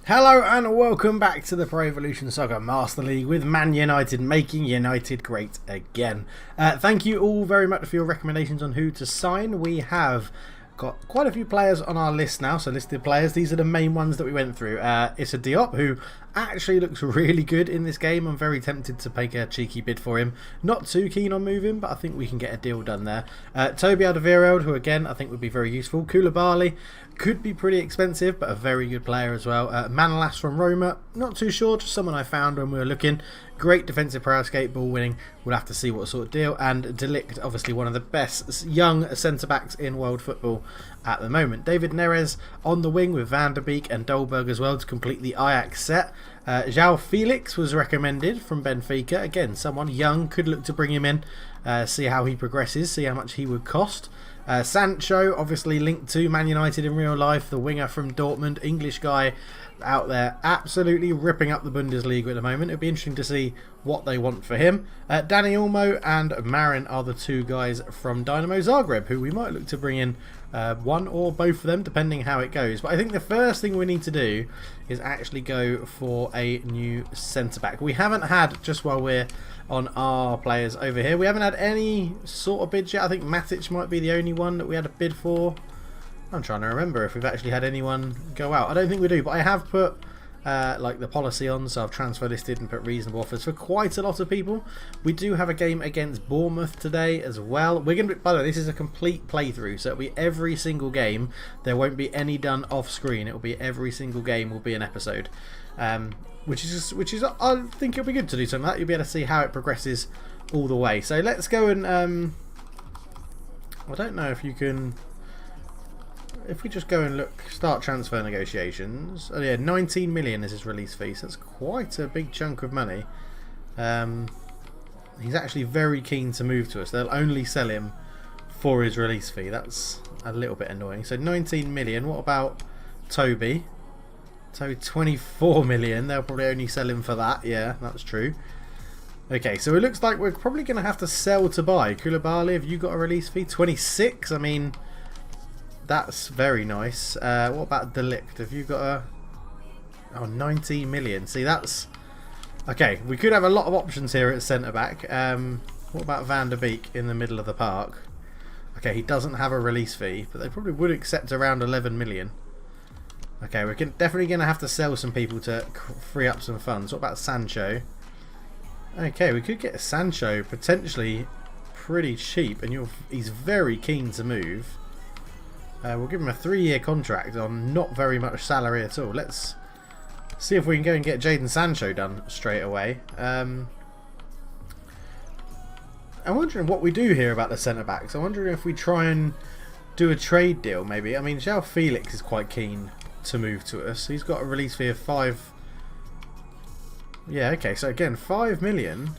Hello and welcome back to the Pro Evolution Soccer Master League with Man United making United great again. Thank you all very much for your recommendations on who to sign. We have got quite a few players on our list now, so listed players. These are the main ones that we went through. Issa Diop, who actually looks really good in this game. I'm very tempted to make a cheeky bid for him. Not too keen on moving, but I think we can get a deal done there. Toby Alderweireld, who again I think would be very useful. Koulibaly could be pretty expensive, but a very good player as well. Manolas from Roma, not too sure, just someone I found when we were looking. Great defensive prowess, ball winning. We'll have to see what sort of deal. And De Ligt, obviously one of the best young centre-backs in world football at the moment. David Neres on the wing with Van der Beek and Dolberg as well to complete the Ajax set. João Felix was recommended from Benfica. Again, someone young, could look to bring him in, see how he progresses, see how much he would cost. Sancho, obviously linked to Man United in real life, the winger from Dortmund, English guy out there, absolutely ripping up the Bundesliga at the moment. It'll be interesting to see what they want for him. Dani Olmo and Marin are the two guys from Dynamo Zagreb, who we might look to bring in one or both of them, depending how it goes. But I think the first thing we need to do is actually go for a new centre-back. We haven't had, just while we're on our players over here, we haven't had any sort of bids yet. I think Matic might be the only one that we had a bid for. I'm trying to remember if we've actually had anyone go out. I don't think we do, but I have put like the policy on, so I've transfer listed and put reasonable offers for quite a lot of people. We do have a game against Bournemouth today as well. We're going to, by the way, this is a complete playthrough, so it'll be every single game. There won't be any done off screen. It'll be every single game will be an episode, which is I think it'll be good to do something like that. You'll be able to see how it progresses all the way. So let's go and I don't know if you can. If we just go and look, start transfer negotiations. Oh yeah, 19 million is his release fee, so that's quite a big chunk of money. He's actually very keen to move to us. They'll only sell him for his release fee. That's a little bit annoying. So 19 million. What about Toby? So 24 million. They'll probably only sell him for that. Yeah, that's true. Okay, so it looks like we're probably going to have to sell to buy. Koulibaly, have you got a release fee? 26? I mean, that's very nice. What about De Ligt? Have you got a... Oh, 19 million. See, that's... Okay, we could have a lot of options here at centre-back. What about Van der Beek in the middle of the park? Okay, he doesn't have a release fee, but they probably would accept around 11 million. Okay, we're definitely going to have to sell some people to free up some funds. What about Sancho? Okay, we could get Sancho potentially pretty cheap, and he's very keen to move. We'll give him a 3-year contract on not very much salary at all. Let's see if we can go and get Jadon Sancho done straight away. I'm wondering what we do here about the centre-backs. I'm wondering if we try and do a trade deal maybe. I mean, João Felix is quite keen to move to us. He's got a release fee of 5... Yeah, okay, so again, 5 million.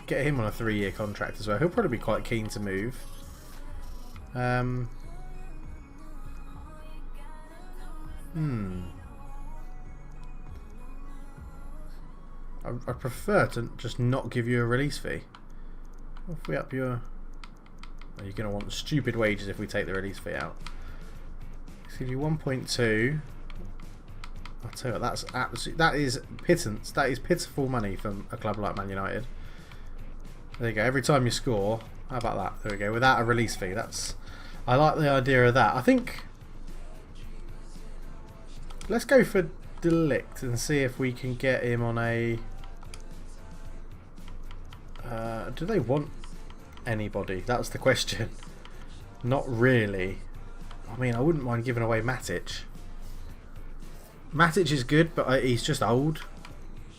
Get him on a 3-year contract as well. He'll probably be quite keen to move. I prefer to just not give you a release fee. If we up your... Oh, you're going to want stupid wages if we take the release fee out. Let's give you 1.2. I'll tell you what, that's absolutely... That is pittance. That is pitiful money from a club like Man United. There you go. Every time you score... How about that? There we go. Without a release fee. That's... I like the idea of that. I think... Let's go for De Ligt and see if we can get him on a... do they want anybody? That's the question. Not really. I mean, I wouldn't mind giving away Matic. Matic is good, but he's just old.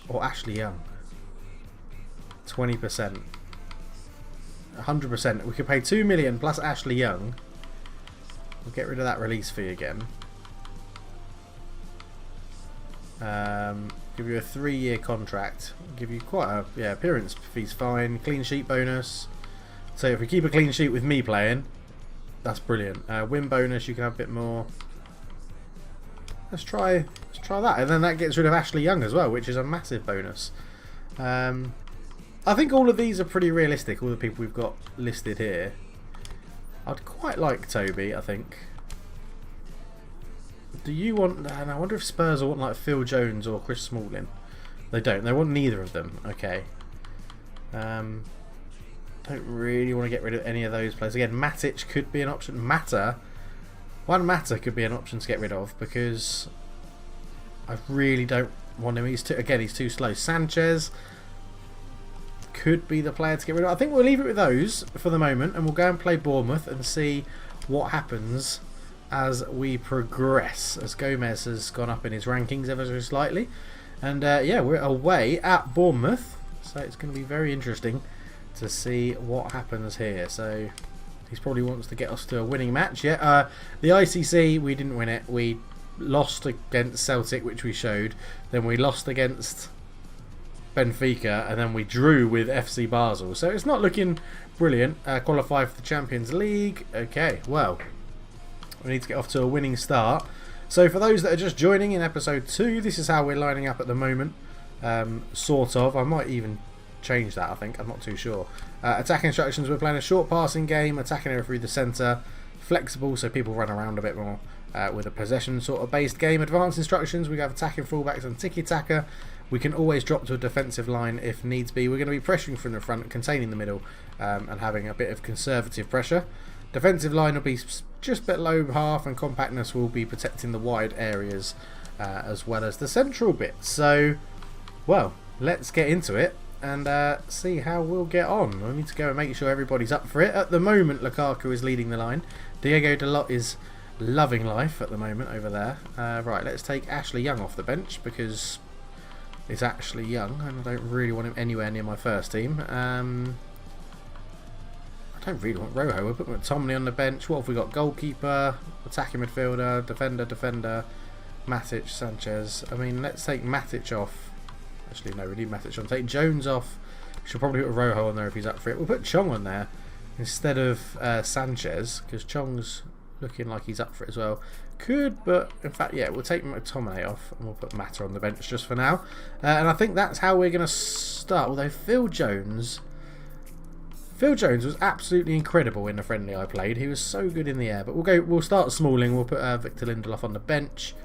Or Ashley Young. 20%. 100%. We could pay 2 million plus Ashley Young. We'll get rid of that release fee again. Give you a 3-year contract. Give you quite a... Yeah, appearance fee's fine. Clean sheet bonus. So if we keep a clean sheet with me playing, that's brilliant. Win bonus, you can have a bit more. Let's try that. And then that gets rid of Ashley Young as well, which is a massive bonus. I think all of these are pretty realistic, all the people we've got listed here. I'd quite like Toby, I think. Do you want... And I wonder if Spurs want like Phil Jones or Chris Smalling. They don't. They want neither of them. Okay. Don't really want to get rid of any of those players. Again, Matic could be an option. Mata could be an option to get rid of because I really don't want him. He's too slow. Sanchez could be the player to get rid of. I think we'll leave it with those for the moment, and we'll go and play Bournemouth and see what happens as we progress. As Gomez has gone up in his rankings ever so slightly, and yeah, we're away at Bournemouth, so it's going to be very interesting to see what happens here. So he probably wants to get us to a winning match. Yeah, the ICC, we didn't win it. We lost against Celtic, which we showed. Then we lost against Benfica, and then we drew with FC Basel. So it's not looking brilliant. Qualify for the Champions League. Okay, well, we need to get off to a winning start. So for those that are just joining in episode 2, this is how we're lining up at the moment. Sort of. I might even change that, I think. I'm not too sure. Attack instructions, we're playing a short passing game, attacking area through the centre, flexible so people run around a bit more, with a possession sort of based game. Advanced instructions, we have attacking fullbacks and tiki-taka. We can always drop to a defensive line if needs be. We're going to be pressuring from the front, containing the middle, and having a bit of conservative pressure. Defensive line will be just below half, and compactness will be protecting the wide areas as well as the central bit. So, well, let's get into it and see how we'll get on. We need to go and make sure everybody's up for it. At the moment, Lukaku is leading the line. Diego Dalot is loving life at the moment over there. Right, let's take Ashley Young off the bench because it's Ashley Young and I don't really want him anywhere near my first team. I don't really want Rojo. We'll put McTominay on the bench. What have we got? Goalkeeper, attacking midfielder, defender, Matic, Sanchez. I mean, let's take Matic off. Actually, no, we need Matic on. Take Jones off. We should probably put Rojo on there if he's up for it. We'll put Chong on there instead of Sanchez because Chong's looking like he's up for it as well. Could, but in fact, yeah, we'll take McTominay off and we'll put Mata on the bench just for now. And I think that's how we're going to start. Although Phil Jones was absolutely incredible in the friendly I played. He was so good in the air. But we'll start Smalling. We'll put Victor Lindelof on the bench.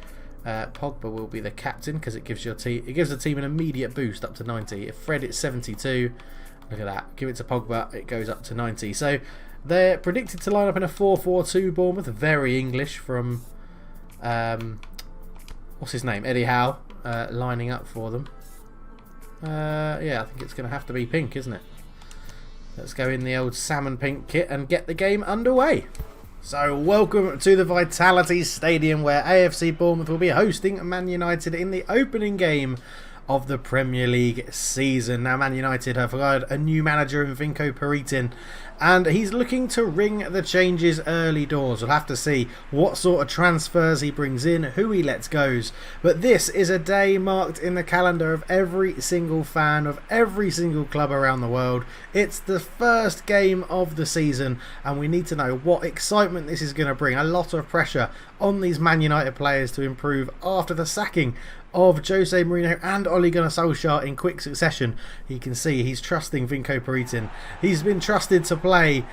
Pogba will be the captain because it gives the team an immediate boost up to 90. If Fred it's 72, look at that. Give it to Pogba, it goes up to 90. So they're predicted to line up in a 4-4-2 Bournemouth. Very English from what's his name? Eddie Howe lining up for them. Yeah, I think it's going to have to be pink, isn't it? Let's go in the old salmon pink kit and get the game underway. So welcome to the Vitality Stadium where AFC Bournemouth will be hosting Man United in the opening game of the Premier League season. Now Man United have hired a new manager in Vinko Peritin and he's looking to ring the changes early doors. We'll have to see what sort of transfers he brings in, who he lets go. But this is a day marked in the calendar of every single fan of every single club around the world. It's the first game of the season and we need to know what excitement this is going to bring. A lot of pressure on these Man United players to improve after the sacking of Jose Mourinho and Ole Gunnar Solskjaer in quick succession. You can see he's trusting Vinko Peritin. He's been trusted to play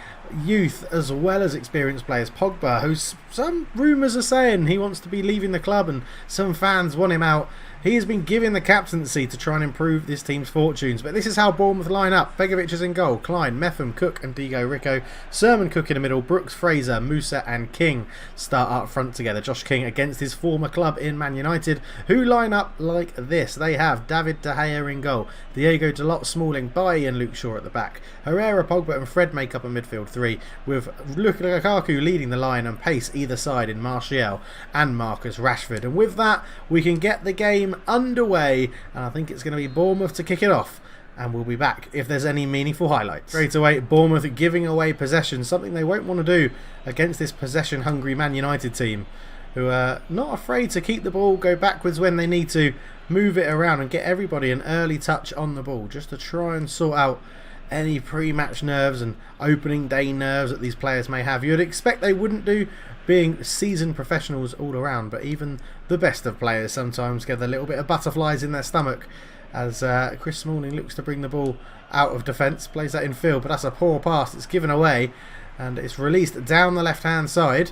youth as well as experienced players. Pogba, who some rumours are saying he wants to be leaving the club and some fans want him out. He has been given the captaincy to try and improve this team's fortunes. But this is how Bournemouth line up. Begovic is in goal. Klein, Metham, Cook and Diego Rico. Sermon Cook in the middle. Brooks, Fraser, Musa and King start up front together. Josh King against his former club in Man United, who line up like this. They have David De Gea in goal. Diego Dalot, Smalling, Bailly and Luke Shaw at the back. Herrera, Pogba and Fred make up a midfield three, with Lukaku leading the line and pace either side in Martial and Marcus Rashford. And with that, we can get the game underway, and I think it's going to be Bournemouth to kick it off, and we'll be back if there's any meaningful highlights. Straight away, Bournemouth giving away possession, something they won't want to do against this possession hungry Man United team, who are not afraid to keep the ball, go backwards when they need to, move it around and get everybody an early touch on the ball just to try and sort out any pre-match nerves and opening day nerves that these players may have. You'd expect they wouldn't do, being seasoned professionals all around, but even the best of players sometimes get a little bit of butterflies in their stomach as Chris Smalling looks to bring the ball out of defence, plays that in field, but that's a poor pass. It's given away and it's released down the left hand side.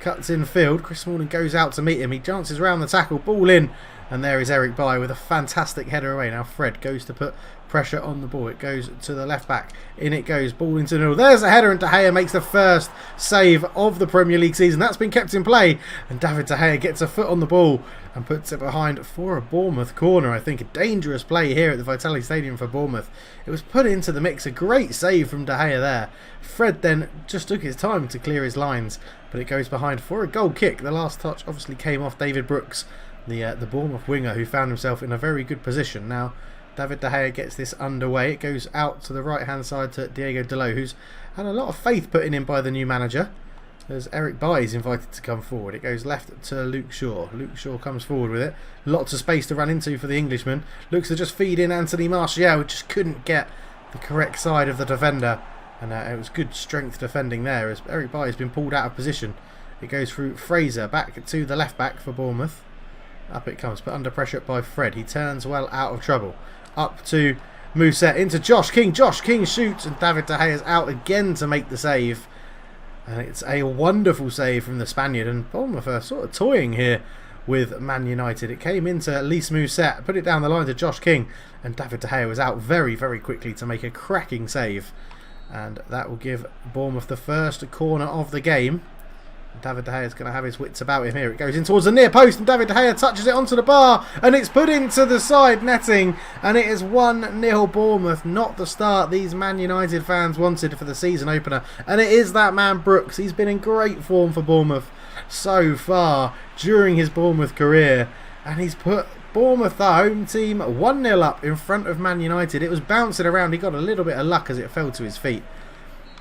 cuts in field. Chris Smalling goes out to meet him. He dances around the tackle, ball in, and there is Eric Bailly with a fantastic header away. Now Fred goes to put pressure on the ball. It goes to the left back. In it goes, ball into the middle. There's a header, and De Gea makes the first save of the Premier League season. That's been kept in play, and David De Gea gets a foot on the ball and puts it behind for a Bournemouth corner. I think a dangerous play here at the Vitality Stadium for Bournemouth. It was put into the mix. A great save from De Gea there. Fred then just took his time to clear his lines, but it goes behind for a goal kick. The last touch obviously came off David Brooks, the Bournemouth winger, who found himself in a very good position. Now David De Gea gets this underway. It goes out to the right hand side to Diego Dalot, who's had a lot of faith put in him by the new manager, as Eric Bailly is invited to come forward. It goes left to Luke Shaw. Luke Shaw comes forward with it. Lots of space to run into for the Englishman. Looks to just feed in Anthony Martial, who just couldn't get the correct side of the defender. And it was good strength defending there, as Eric Bailly has been pulled out of position. It goes through Fraser, back to the left back for Bournemouth. Up it comes, put under pressure by Fred. He turns well out of trouble. Up to Mousset, into Josh King. Josh King shoots, and David De Gea is out again to make the save. And it's a wonderful save from the Spaniard, and Bournemouth are sort of toying here with Man United. It came into Lys Mousset, put it down the line to Josh King, and David De Gea was out very, very quickly to make a cracking save. And that will give Bournemouth the first corner of the game. David De Gea is going to have his wits about him here. It goes in towards the near post, and David De Gea touches it onto the bar, and it's put into the side netting, and it is 1-0 Bournemouth. Not the start these Man United fans wanted for the season opener, and it is that man Brooks. He's been in great form for Bournemouth so far during his Bournemouth career, and he's put Bournemouth, the home team, 1-0 up in front of Man United. It was bouncing around. He got a little bit of luck as it fell to his feet.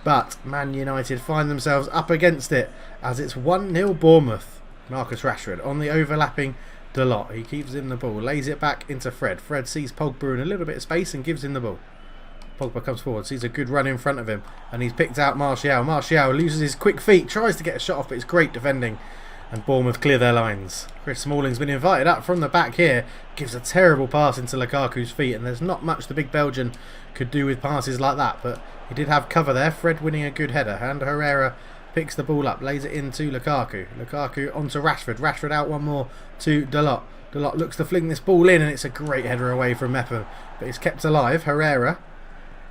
But Man United find themselves up against it as it's 1-0 Bournemouth. Marcus Rashford on the overlapping Dalot. He keeps in the ball, lays it back into Fred. Fred sees Pogba in a little bit of space and gives him the ball. Pogba comes forward, sees a good run in front of him, and he's picked out Martial. Martial loses his quick feet, tries to get a shot off, but it's great defending, and Bournemouth clear their lines. Chris Smalling's been invited up from the back here, gives a terrible pass into Lukaku's feet, and there's not much the big Belgian could do with passes like that, but he did have cover there. Fred winning a good header, and Herrera picks the ball up, lays it into Lukaku. Lukaku onto Rashford. Rashford out one more to Dalot. Dalot looks to fling this ball in, and it's a great header away from Mepham, but it's kept alive. Herrera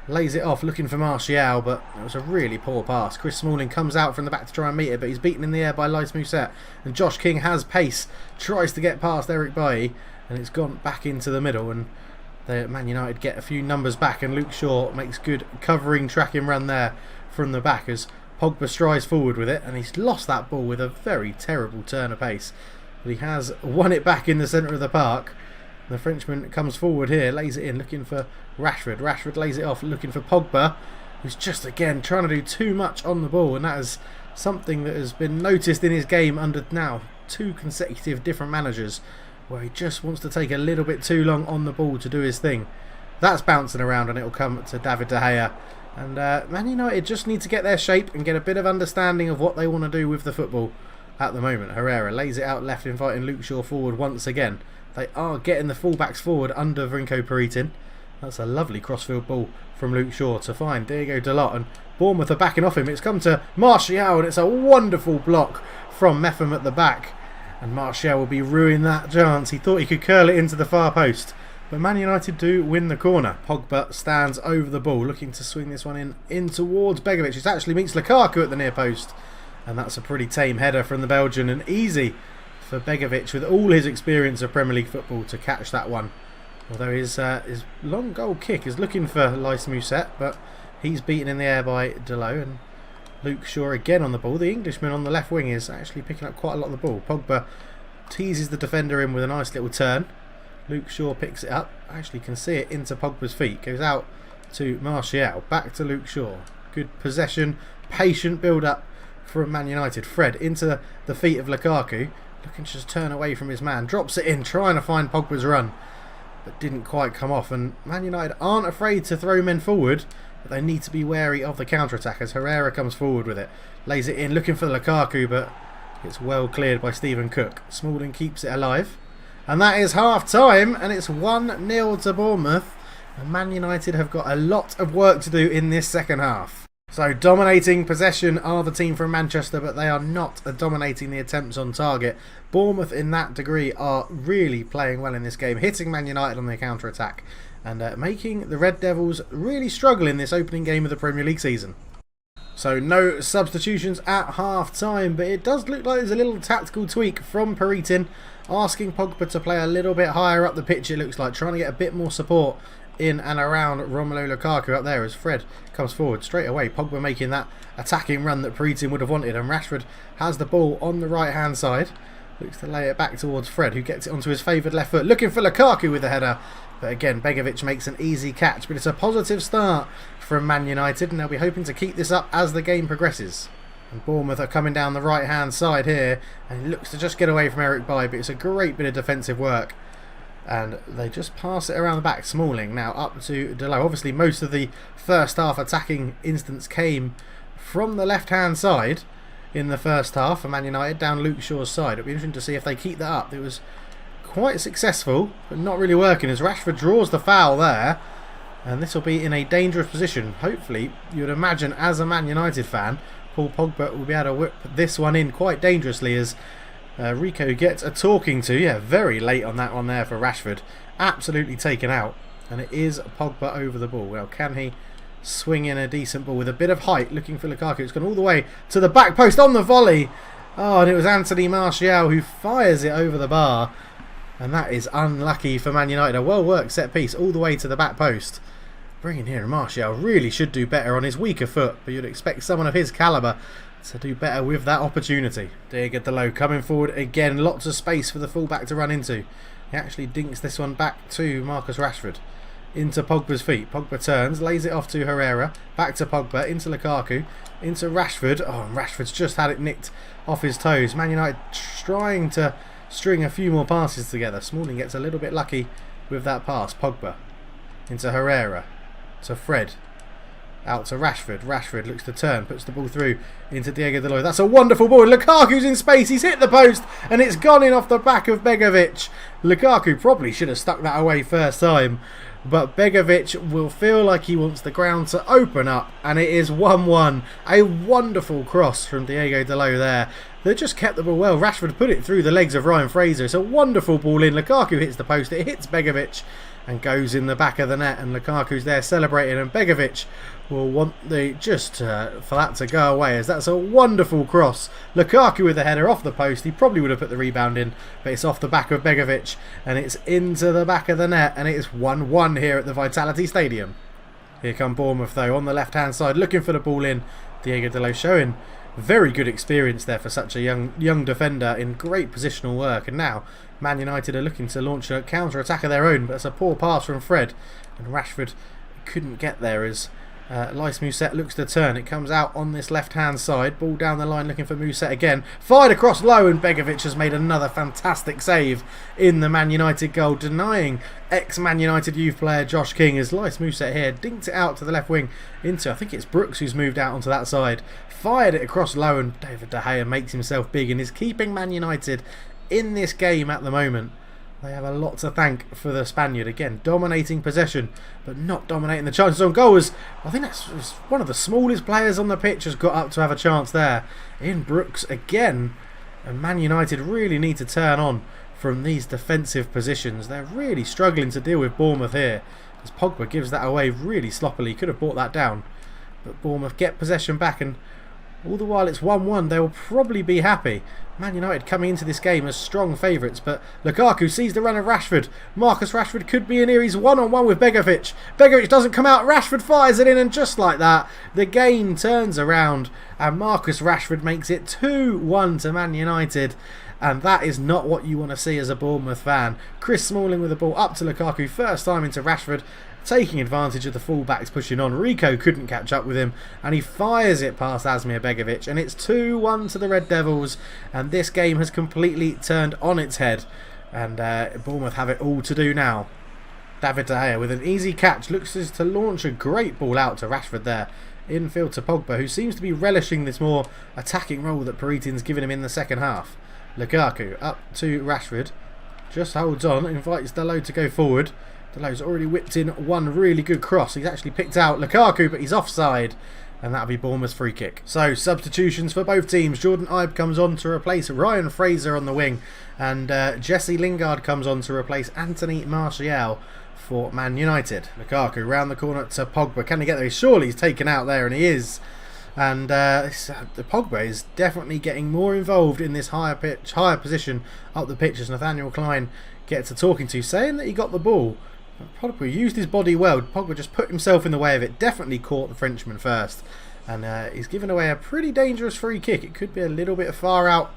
lays it off, looking for Martial, but it was a really poor pass. Chris Smalling comes out from the back to try and meet it, but he's beaten in the air by Lys Mousset, and Josh King has pace, tries to get past Eric Bailly, and it's gone back into the middle, and Man United get a few numbers back, and Luke Shaw makes good covering tracking run there from the back as Pogba strides forward with it, and he's lost that ball with a very terrible turn of pace, but he has won it back in the centre of the park. The Frenchman comes forward here, lays it in, looking for Rashford. Rashford lays it off, looking for Pogba, who's just again trying to do too much on the ball, and that is something that has been noticed in his game under now 2 consecutive different managers, where he just wants to take a little bit too long on the ball to do his thing. That's bouncing around, and it'll come to David De Gea. And Man United just need to get their shape and get a bit of understanding of what they want to do with the football at the moment. Herrera lays it out left, inviting Luke Shaw forward once again. They are getting the fullbacks forward under Vrinko Peritin. That's a lovely crossfield ball from Luke Shaw to find Diego Dalot, and Bournemouth are backing off him. It's come to Martial, and it's a wonderful block from Mepham at the back. And Martial will be ruining that chance. He thought he could curl it into the far post, but Man United do win the corner. Pogba stands over the ball, looking to swing this one in towards Begovic. It actually meets Lukaku at the near post, and that's a pretty tame header from the Belgian, and easy for Begovic, with all his experience of Premier League football, to catch that one. Although his long goal kick is looking for Lys Mousset, but he's beaten in the air by Dalot, and Luke Shaw again on the ball. The Englishman on the left wing is actually picking up quite a lot of the ball. Pogba teases the defender in with a nice little turn. Luke Shaw picks it up. Actually can see it into Pogba's feet. Goes out to Martial. Back to Luke Shaw. Good possession. Patient build-up from Man United. Fred into the feet of Lukaku. Looking to just turn away from his man. Drops it in, trying to find Pogba's run, but didn't quite come off. And Man United aren't afraid to throw men forward, but they need to be wary of the counter-attack as Herrera comes forward with it. Lays it in, looking for Lukaku, but it's well cleared by Stephen Cook. Smalling keeps it alive. And that is half-time, and it's 1-0 to Bournemouth. And Man United have got a lot of work to do in this second half. So dominating possession are the team from Manchester, but they are not dominating the attempts on target. Bournemouth in that degree are really playing well in this game, hitting Man United on their counter-attack and making the Red Devils really struggle in this opening game of the Premier League season. So no substitutions at half-time, but it does look like there's a little tactical tweak from Peritin, asking Pogba to play a little bit higher up the pitch, it looks like, trying to get a bit more support in and around Romelu Lukaku up there as Fred comes forward straight away. Pogba making that attacking run that Peritin would have wanted, and Rashford has the ball on the right hand side, looks to lay it back towards Fred, who gets it onto his favoured left foot, looking for Lukaku with the header, but again Begovic makes an easy catch. But it's a positive start from Man United, and they'll be hoping to keep this up as the game progresses. And Bournemouth are coming down the right hand side here, and he looks to just get away from Eric Bailly, but it's a great bit of defensive work. And they just pass it around the back. Smalling now up to Delo. Obviously most of the first half attacking instance came from the left hand side in the first half for Man United, down Luke Shaw's side. It'll be interesting to see if they keep that up. It was quite successful, but not really working as Rashford draws the foul there, and this will be in a dangerous position. Hopefully, you would imagine as a Man United fan, Paul Pogba will be able to whip this one in quite dangerously as Rico gets a talking to. Yeah, very late on that one there for Rashford. Absolutely taken out. And it is Pogba over the ball. Well, can he swing in a decent ball with a bit of height, looking for Lukaku? It's gone all the way to the back post on the volley. Oh, and it was Anthony Martial who fires it over the bar. And that is unlucky for Man United. A well-worked set piece all the way to the back post. Bringing here Martial really should do better on his weaker foot, but you'd expect someone of his calibre to do better with that opportunity. Diego Dalot coming forward again, lots of space for the fullback to run into. He actually dinks this one back to Marcus Rashford. Into Pogba's feet. Pogba turns, lays it off to Herrera, back to Pogba, into Lukaku, into Rashford. Oh, and Rashford's just had it nicked off his toes. Man United trying to string a few more passes together. Smalling gets a little bit lucky with that pass. Pogba into Herrera, to Fred, out to Rashford. Rashford looks to turn, puts the ball through into Diego Dalot. That's a wonderful ball. Lukaku's in space. He's hit the post and it's gone in off the back of Begovic. Lukaku probably should have stuck that away first time, but Begovic will feel like he wants the ground to open up, and it is 1-1. A wonderful cross from Diego Dalot there. They just kept the ball well. Rashford put it through the legs of Ryan Fraser. It's a wonderful ball in. Lukaku hits the post. It hits Begovic and goes in the back of the net, and Lukaku's there celebrating, and Begovic will want the for that to go away, as that's a wonderful cross. Lukaku with the header off the post. He probably would have put the rebound in, but it's off the back of Begovic and it's into the back of the net, and it's 1-1 here at the Vitality Stadium. Here come Bournemouth though on the left hand side, looking for the ball in. Diego Dalot showing very good experience there for such a young defender, in great positional work. And now Man United are looking to launch a counter-attack of their own, but it's a poor pass from Fred, and Rashford couldn't get there as Lys Mousset looks to turn. It comes out on this left-hand side. Ball down the line looking for Mousset again. Fired across low, and Begovic has made another fantastic save in the Man United goal, denying ex-Man United youth player Josh King, as Lys Mousset here dinked it out to the left wing into, I think it's Brooks who's moved out onto that side. Fired it across low, and David De Gea makes himself big and is keeping Man United in this game at the moment. They have a lot to thank for the Spaniard. Again, dominating possession, but not dominating the chances on goal. I think that's one of the smallest players on the pitch has got up to have a chance there in Brooks again. And Man United really need to turn on from these defensive positions. They're really struggling to deal with Bournemouth here, as Pogba gives that away really sloppily. Could have brought that down, but Bournemouth get possession back, and all the while it's 1-1, they will probably be happy. Man United coming into this game as strong favourites, but Lukaku sees the run of Rashford. Marcus Rashford could be in here. He's one-on-one with Begovic. Begovic doesn't come out. Rashford fires it in, and just like that, the game turns around, and Marcus Rashford makes it 2-1 to Man United. And that is not what you want to see as a Bournemouth fan. Chris Smalling with the ball up to Lukaku, first time into Rashford, taking advantage of the fullbacks pushing on. Rico couldn't catch up with him, and he fires it past Asmir Begovic, and it's 2-1 to the Red Devils, and this game has completely turned on its head, and Bournemouth have it all to do now. David De Gea with an easy catch looks as to launch a great ball out to Rashford there. Infield to Pogba, who seems to be relishing this more attacking role that Peritin's given him in the second half. Lukaku up to Rashford, just holds on, invites Dalot to go forward. Delo's already whipped in one really good cross. He's actually picked out Lukaku, but he's offside. And that'll be Bournemouth's free kick. So, substitutions for both teams. Jordan Ibe comes on to replace Ryan Fraser on the wing. And Jesse Lingard comes on to replace Anthony Martial for Man United. Lukaku round the corner to Pogba. Can he get there? Surely he's taken out there, and he is. And Pogba is definitely getting more involved in this higher position up the pitch as Nathaniel Klein gets a talking to, saying that he got the ball. Pogba used his body well. Pogba just put himself in the way of it. Definitely caught the Frenchman first. And he's given away a pretty dangerous free kick. It could be a little bit far out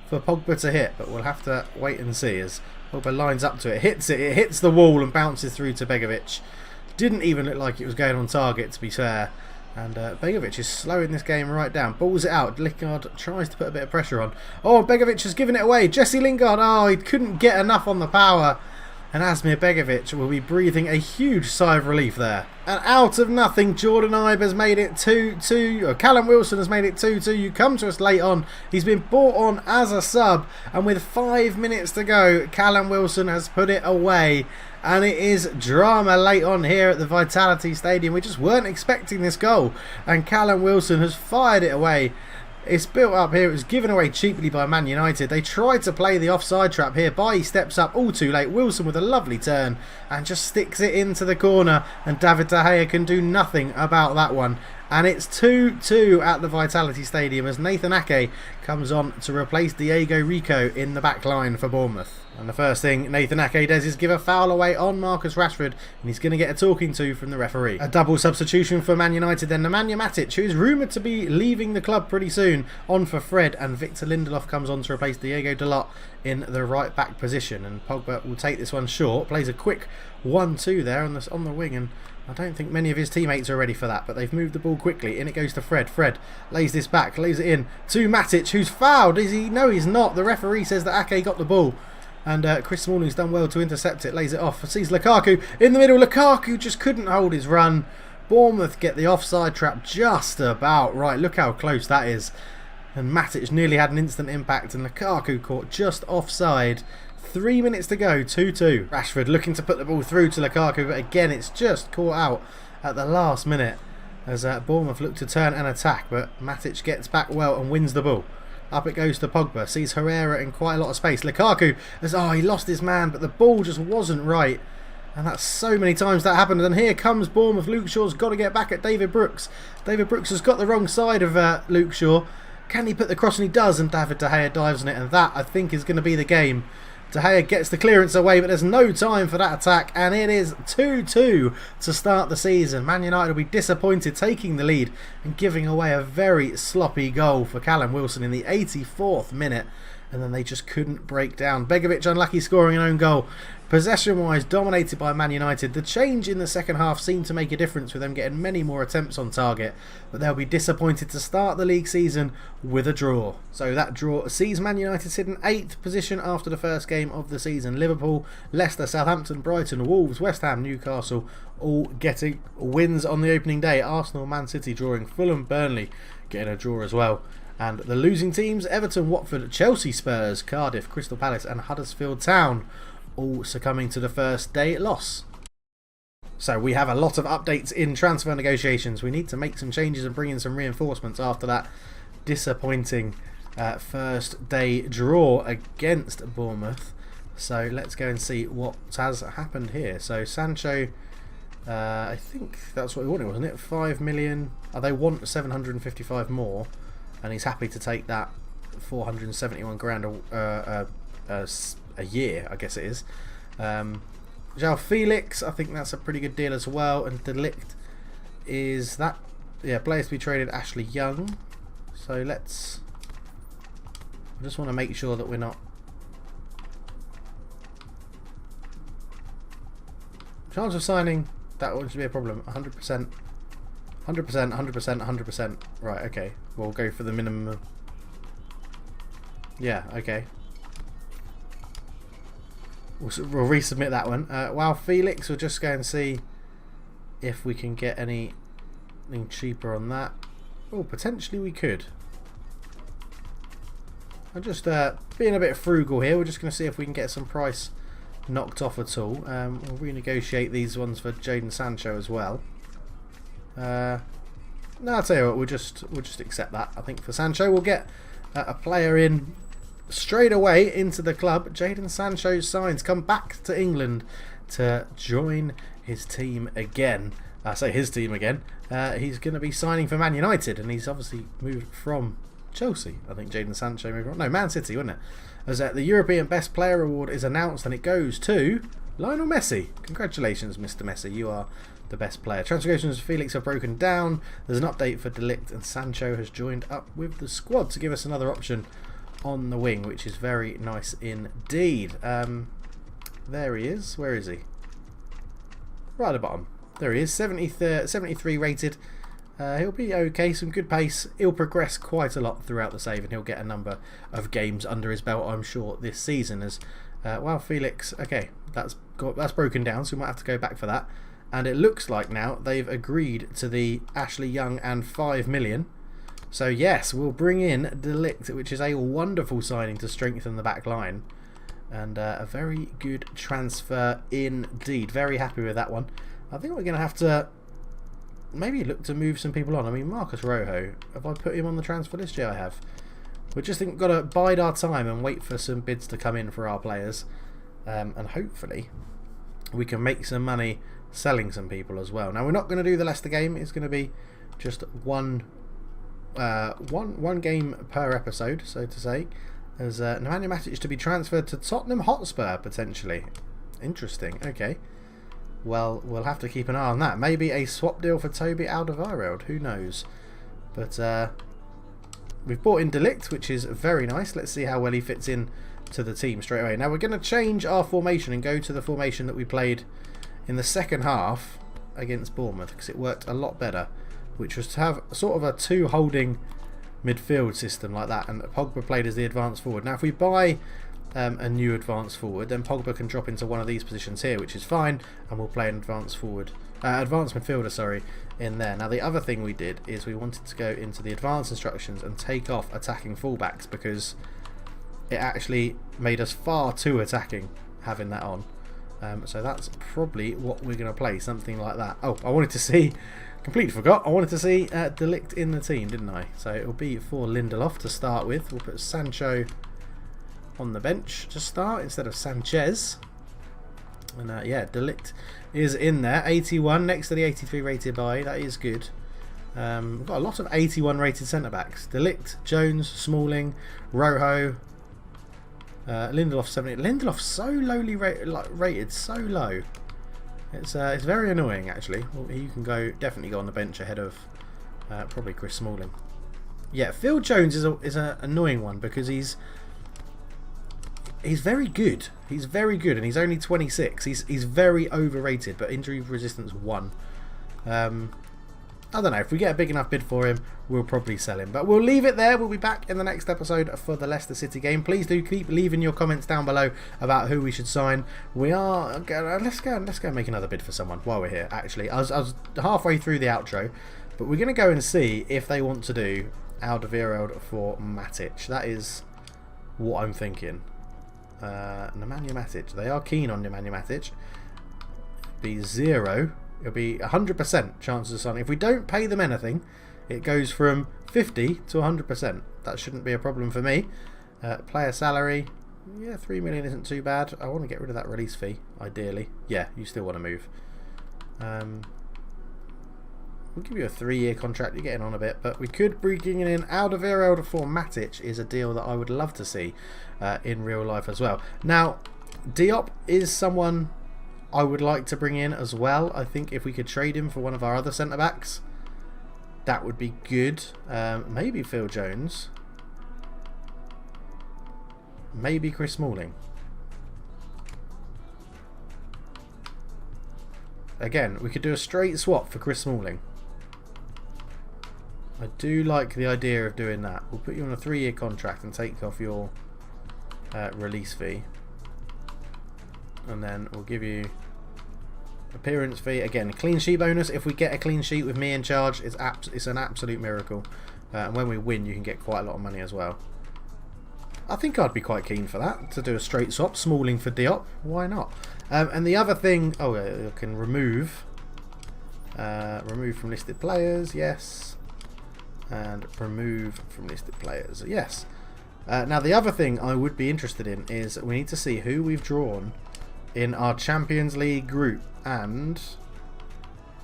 for Pogba to hit, but we'll have to wait and see as Pogba lines up to it. Hits it. It hits the wall and bounces through to Begovic. Didn't even look like it was going on target, to be fair. And Begovic is slowing this game right down. Balls it out. Lingard tries to put a bit of pressure on. Oh, Begovic has given it away. Jesse Lingard. Oh, he couldn't get enough on the power. And Asmir Begovic will be breathing a huge sigh of relief there. And out of nothing, Jordan Ibe has made it 2-2. Or Callum Wilson has made it 2-2. You come to us late on. He's been brought on as a sub. And with 5 minutes to go, Callum Wilson has put it away. And it is drama late on here at the Vitality Stadium. We just weren't expecting this goal. And Callum Wilson has fired it away. It's built up here. It was given away cheaply by Man United. They tried to play the offside trap here. Bailly steps up all too late. Wilson with a lovely turn and just sticks it into the corner. And David De Gea can do nothing about that one. And it's 2-2 at the Vitality Stadium as Nathan Ake comes on to replace Diego Rico in the back line for Bournemouth. And the first thing Nathan Ake does is give a foul away on Marcus Rashford, and he's going to get a talking to from the referee. A double substitution for Man United then. Nemanja Matic, who is rumoured to be leaving the club pretty soon, on for Fred, and Victor Lindelof comes on to replace Diego Dalot in the right back position. And Pogba will take this one short, plays a quick 1-2 there on the wing, and I don't think many of his teammates are ready for that, but they've moved the ball quickly. In it goes to Fred. Fred lays this back, lays it in to Matic, who's fouled. Is he? No, he's not. The referee says that Ake got the ball. And Chris Smalling's done well to intercept it, lays it off. Sees Lukaku in the middle. Lukaku just couldn't hold his run. Bournemouth get the offside trap just about right. Look how close that is. And Matic nearly had an instant impact, and Lukaku caught just offside. 3 minutes to go, 2-2. Rashford looking to put the ball through to Lukaku, but again it's just caught out at the last minute as Bournemouth look to turn and attack, but Matic gets back well and wins the ball. Up it goes to Pogba, sees Herrera in quite a lot of space. Lukaku he lost his man, but the ball just wasn't right. And that's so many times that happened. And here comes Bournemouth. Luke Shaw's got to get back at David Brooks. David Brooks has got the wrong side of Luke Shaw. Can he put the cross? And he does, and David De Gea dives on it. And that, I think, is going to be the game. De Gea gets the clearance away, but there's no time for that attack, and it is 2-2 to start the season. Man United will be disappointed taking the lead and giving away a very sloppy goal for Callum Wilson in the 84th minute, and then they just couldn't break down. Begovic unlucky scoring an own goal. Possession-wise, dominated by Man United. The change in the second half seemed to make a difference with them getting many more attempts on target, but they'll be disappointed to start the league season with a draw. So that draw sees Man United sit in 8th position after the first game of the season. Liverpool, Leicester, Southampton, Brighton, Wolves, West Ham, Newcastle all getting wins on the opening day. Arsenal, Man City drawing, Fulham, Burnley getting a draw as well. And the losing teams, Everton, Watford, Chelsea, Spurs, Cardiff, Crystal Palace and Huddersfield Town, all succumbing to the first day loss. So we have a lot of updates in transfer negotiations. We need to make some changes and bring in some reinforcements after that disappointing first day draw against Bournemouth. So let's go and see what has happened here. So Sancho, I think that's what he wanted, wasn't it? 5 million. They want 755 more, and he's happy to take that 471 grand a year, I guess it is. João Felix, I think that's a pretty good deal as well. And De Ligt is that, yeah, players to be traded. Ashley Young. So let's, I just want to make sure that we're not, chance of signing, that won't be a problem. 100%, 100%, 100%, 100%. Right, okay, we'll go for the minimum. Yeah, okay. We'll resubmit that one. Wow, Felix, we'll just go and see if we can get anything cheaper on that. Oh, potentially we could. I'm just being a bit frugal here. We're just going to see if we can get some price knocked off at all. We'll renegotiate these ones for Jadon Sancho as well. No, I'll tell you what, we'll just accept that. I think for Sancho, we'll get a player in straight away into the club. Jadon Sancho signs, come back to England to join his team again. I say his team again. He's going to be signing for Man United, and he's obviously moved from Chelsea. I think Jadon Sancho moved from... No, Man City, wasn't it? As the European Best Player Award is announced, and it goes to Lionel Messi. Congratulations, Mr. Messi. You are the best player. Transfer negotiations for Felix are broken down. There's an update for De Ligt, and Sancho has joined up with the squad to give us another option on the wing, which is very nice indeed. There he is. Where is he? Right at the bottom. There he is. 73 rated. He'll be okay. Some good pace. He'll progress quite a lot throughout the save, and he'll get a number of games under his belt, I'm sure, this season. As well, Felix. Okay, that's broken down, so we might have to go back for that. And it looks like now they've agreed to the Ashley Young and 5 million. So yes, we'll bring in De Ligt, which is a wonderful signing to strengthen the back line. And a very good transfer indeed. Very happy with that one. I think we're going to have to maybe look to move some people on. I mean, Marcus Rojo, have I put him on the transfer list? Yeah, I have. We just think we've got to bide our time and wait for some bids to come in for our players. And hopefully we can make some money selling some people as well. Now, we're not going to do the Leicester game. It's going to be just one game per episode, so to say. As Nemanja Matic to be transferred to Tottenham Hotspur, potentially. Interesting, okay. Well, we'll have to keep an eye on that. Maybe a swap deal for Toby Alderweireld, who knows. But we've bought in De Ligt, which is very nice. Let's see how well he fits in to the team straight away. Now, we're going to change our formation and go to the formation that we played in the second half against Bournemouth, because it worked a lot better, which was to have sort of a two holding midfield system like that, and Pogba played as the advanced forward. Now, if we buy a new advanced forward, then Pogba can drop into one of these positions here, which is fine, and we'll play an advanced midfielder, sorry, in there. Now, the other thing we did is we wanted to go into the advanced instructions and take off attacking fullbacks, because it actually made us far too attacking having that on. So that's probably what we're going to play, something like that. Oh, I wanted to see, completely forgot, I wanted to see De Ligt in the team, didn't I? So it'll be for Lindelof to start with. We'll put Sancho on the bench to start instead of Sanchez. And yeah, De Ligt is in there, 81 next to the 83 rated by. That is good. We've got a lot of 81 rated centre backs. De Ligt, Jones, Smalling, Rojo. Lindelof 70. Lindelof so lowly rated, so low. It's very annoying actually. Well, he can definitely go on the bench ahead of probably Chris Smalling. Yeah, Phil Jones is an annoying one because he's very good. He's very good, and he's only 26. He's very overrated, but injury resistance 1. I don't know, if we get a big enough bid for him, we'll probably sell him. But we'll leave it there. We'll be back in the next episode for the Leicester City game. Please do keep leaving your comments down below about who we should sign. We are... Let's go and make another bid for someone while we're here, actually. I was halfway through the outro, but we're going to go and see if they want to do Alderweireld for Matic. That is what I'm thinking. Nemanja Matic. They are keen on Nemanja Matic. Be 0... It'll be 100% chances of signing. If we don't pay them anything, it goes from 50 to 100%. That shouldn't be a problem for me. Player salary, yeah, 3 million isn't too bad. I want to get rid of that release fee, ideally. Yeah, you still want to move. We'll give you a 3-year contract. You're getting on a bit, but we could bring in Alderweireld for Matic is a deal that I would love to see in real life as well. Now, Diop is someone I would like to bring in as well. I think if we could trade him for one of our other centre-backs, that would be good. Maybe Phil Jones. Maybe Chris Smalling. Again, we could do a straight swap for Chris Smalling. I do like the idea of doing that. We'll put you on a 3-year contract and take off your release fee. And then we'll give you appearance fee. Again, clean sheet bonus. If we get a clean sheet with me in charge, it's an absolute miracle. And when we win, you can get quite a lot of money as well. I think I'd be quite keen for that, to do a straight swap. Smalling for Diop, why not? And the other thing, I can remove from listed players, yes, and remove from listed players, yes. Now the other thing I would be interested in is we need to see who we've drawn in our Champions League group, and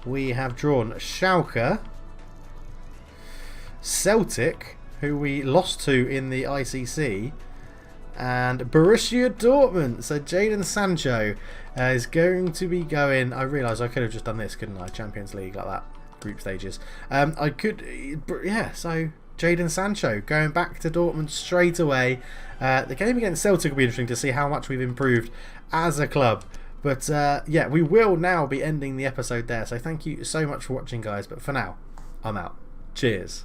we have drawn Schalke, Celtic, who we lost to in the ICC, and Borussia Dortmund. So Jadon Sancho is going to be going. I realise I could have just done this, couldn't I? Champions League like that, group stages. I could, yeah. So Jadon Sancho going back to Dortmund straight away. The game against Celtic will be interesting to see how much we've improved as a club. But yeah, we will now be ending the episode there. So thank you so much for watching, guys. But for now, I'm out. Cheers.